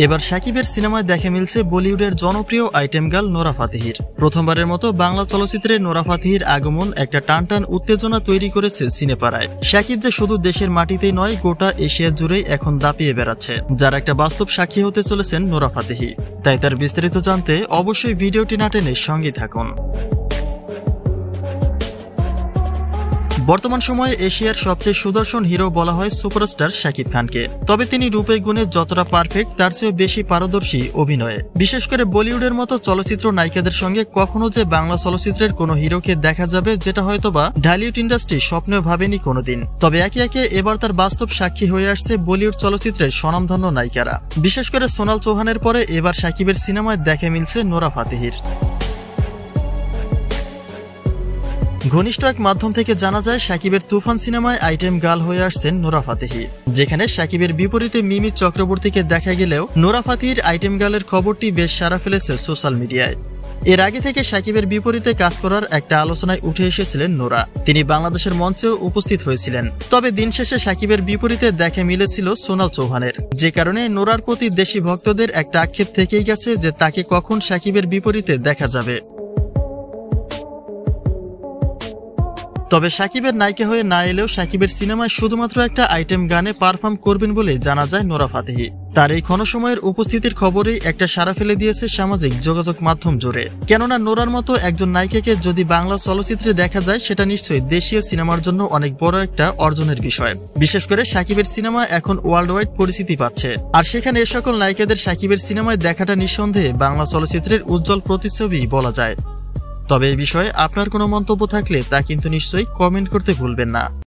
এবার শাকিবের সিনেমায় দেখা মিলছে বলিউডের জনপ্রিয় আইটেম গার্ল নোরা ফাতেহির। প্রথমবারের মতো বাংলা চলচ্চিত্রে নোরা ফাতেহির আগমন একটা টানটান উত্তেজনা তৈরি করেছে সিনেপাড়ায়। শাকিব যে শুধু দেশের মাটিতেই নয়, গোটা এশিয়া জুড়েই এখন দাপিয়ে বেড়াচ্ছে, যার একটা বাস্তব সাক্ষী হতে চলেছেন নোরা ফাতেহি। তাই তার বিস্তারিত জানতে অবশ্যই ভিডিওটি না টেনে সঙ্গে থাকুন। বর্তমান সময়ে এশিয়ার সবচেয়ে সুদর্শন হিরো বলা হয় সুপারস্টার শাকিব খানকে। তবে তিনি রূপে গুণে যতটা পারফেক্ট, তার চেয়েও বেশি পারদর্শী অভিনয়ে। বিশেষ করে বলিউডের মতো চলচ্চিত্র নায়িকাদের সঙ্গে কখনো যে বাংলা চলচ্চিত্রের কোনো হিরোকে দেখা যাবে, যেটা হয়তোবা ঢালিউড ইন্ডাস্ট্রি স্বপ্নেও ভাবেনি কোনোদিন। তবে একে একে এবার তার বাস্তব সাক্ষী হয়ে আসছে বলিউড চলচ্চিত্রের স্বনামধন্য নায়িকারা। বিশেষ করে সোনাল চৌহানের পরে এবার শাকিবের সিনেমায় দেখা মিলছে নোরা ফাতেহির। ঘনিষ্ঠ এক মাধ্যম থেকে জানা যায়, শাকিবের তুফান সিনেমায় আইটেম গার্ল হয়ে আসছেন নোরা ফাতেহি। যেখানে শাকিবের বিপরীতে মিমি চক্রবর্তীকে দেখা গেলেও নোরা ফাতেহির আইটেম গার্লের খবরটি বেশ সাড়া ফেলেছে সোশ্যাল মিডিয়ায়। এর আগে থেকে শাকিবের বিপরীতে কাজ করার একটা আলোচনায় উঠে এসেছিলেন নোরা। তিনি বাংলাদেশের মঞ্চেও উপস্থিত হয়েছিলেন। তবে দিন শেষে শাকিবের বিপরীতে দেখা মিলেছিল সোনাল চৌহানের, যে কারণে নোরার প্রতি দেশি ভক্তদের একটা আক্ষেপ থেকেই গেছে যে তাকে কখন শাকিবের বিপরীতে দেখা যাবে। তবে শাকিবের নায়িকা হয়ে না এলেও শাকিবের সিনেমায় শুধুমাত্র একটা আইটেম গানে পারফর্ম করবেন বলে জানা যায় নোরা ফাতেহি। তার এই ক্ষণসময়ের উপস্থিতির খবরেই একটা সাড়া ফেলে দিয়েছে সামাজিক যোগাযোগ মাধ্যম জুড়ে। কেননা নোরার মতো একজন নায়িকাকে যদি বাংলা চলচ্চিত্রে দেখা যায়, সেটা নিশ্চয়ই দেশীয় সিনেমার জন্য অনেক বড় একটা অর্জনের বিষয়। বিশেষ করে শাকিবের সিনেমা এখন ওয়ার্ল্ড ওয়াইড পরিচিতি পাচ্ছে, আর সেখানে এ সকল নায়িকাদের শাকিবের সিনেমায় দেখাটা নিঃসন্দেহে বাংলা চলচ্চিত্রের উজ্জ্বল প্রতিচ্ছবি বলা যায়। তবে এই বিষয়ে আপনার কোনো মন্তব্য থাকলে তা কিন্তু নিশ্চয়ই কমেন্ট করতে ভুলবেন না।